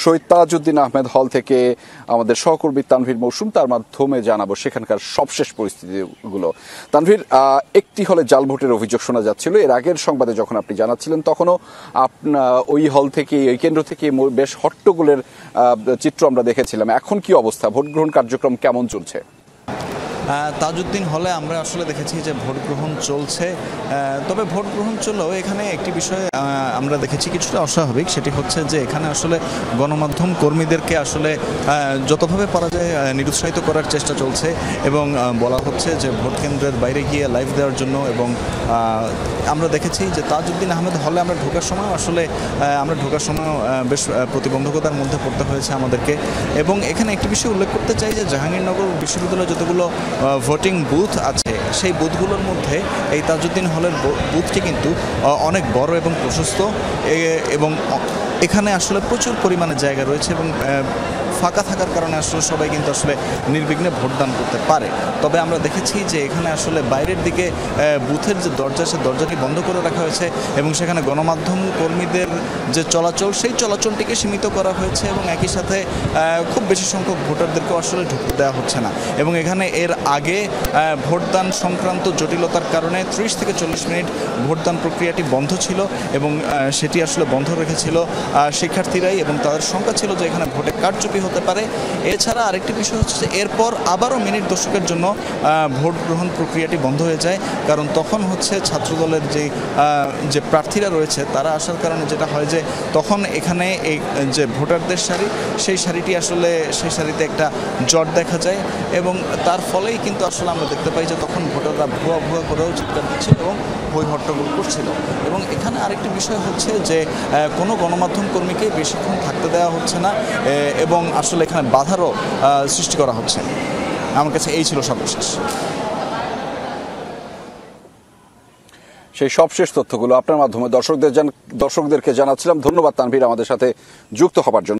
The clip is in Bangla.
শহীদ তাজউদ্দিন আহমেদ হল থেকে আমাদের সহকর্মী তানভীর মৌসুম, তার মাধ্যমে জানাবো সেখানকার সবশেষ পরিস্থিতিগুলো। তানভীর, একটি হলে জাল ভোটের অভিযোগ শোনা যাচ্ছিল। এর আগের সংবাদে যখন আপনি জানাচ্ছিলেন তখনও ওই হল থেকে, ওই কেন্দ্র থেকে বেশ হট্টগোলের চিত্র আমরা দেখেছিলাম। এখন কি অবস্থা? ভোট গ্রহণ কার্যক্রম কেমন চলছে? তাজউদ্দিন হলে আমরা আসলে দেখেছি যে ভোট গ্রহণ চলছে, তবে ভোট গ্রহণ চললেও এখানে একটি বিষয় আমরা দেখেছি কিছুটা অস্বাভাবিক। সেটি হচ্ছে যে এখানে আসলে গণমাধ্যম কর্মীদেরকে আসলে যতভাবে পারা যায় নিরুৎসাহিত করার চেষ্টা চলছে এবং বলা হচ্ছে যে ভোট কেন্দ্রের বাইরে গিয়ে লাইভ দেওয়ার জন্য। এবং আমরা দেখেছি যে তাজউদ্দিন আহমেদ হলে আমরা ঢোকার সময় বেশ প্রতিবন্ধকতার মধ্যে পড়তে হয়েছে আমাদেরকে। এবং এখানে একটি বিষয় উল্লেখ করতে চাই যে জাহাঙ্গীরনগর বিশ্ববিদ্যালয়ে যতগুলো ভোটিং বুথ আছে সেই বুথগুলোর মধ্যে এই তাজউদ্দিন হলের বুথটি কিন্তু অনেক বড় এবং প্রশস্ত, এবং এখানে আসলে প্রচুর পরিমাণে জায়গা রয়েছে এবং ফাঁকা থাকার কারণে আসলে সবাই কিন্তু আসলে নির্বিঘ্নে ভোটদান করতে পারে। তবে আমরা দেখেছি যে এখানে আসলে বাইরের দিকে বুথের যে দরজা, সে দরজাটি বন্ধ করে রাখা হয়েছে এবং সেখানে গণমাধ্যম কর্মীদের যে চলাচল, সেই চলাচলটিকে সীমিত করা হয়েছে এবং একই সাথে খুব বেশি সংখ্যক ভোটারদেরকে আসলে ঢুকতে দেওয়া হচ্ছে না। এবং এখানে এর আগে ভোটদান সংক্রান্ত জটিলতার কারণে 30 থেকে 40 মিনিট ভোটদান প্রক্রিয়াটি বন্ধ ছিল এবং সেটি আসলে বন্ধ রেখেছিল শিক্ষার্থীরাই, এবং তাদের শঙ্কা ছিল যে এখানে ভোটে কারচুপি হতে পারে। এছাড়া আরেকটি বিষয় হচ্ছে যে এরপর আবারও মিনিট দশকের জন্য ভোট গ্রহণ প্রক্রিয়াটি বন্ধ হয়ে যায়, কারণ তখন হচ্ছে ছাত্রদলের যে প্রার্থীরা রয়েছে তারা আসার কারণে যেটা হয় যে তখন এখানে এই যে ভোটারদের সারি, সেই সারিতে একটা জট দেখা যায় এবং তার ফলেই কিন্তু আসলে আমরা দেখতে পাই যে তখন ভোটাররা ভুয়া করেও চিৎকার দিচ্ছিল এবং হই হট্টগোল করছিল। এবং এখানে আরেকটি বিষয় হচ্ছে যে কোনো গণমাধ্যম কর্মীকে বেশিক্ষণ থাকতে দেওয়া হচ্ছে না এবং আসলে এখানে বাধারও সৃষ্টি করা হচ্ছে। আমার কাছে এই ছিল সর্বশেষ। সেই সবশেষ তথ্যগুলো আপনার মাধ্যমে দর্শকদেরকে জানাচ্ছিলাম। ধন্যবাদ তানভীর আমাদের সাথে যুক্ত হবার জন্য।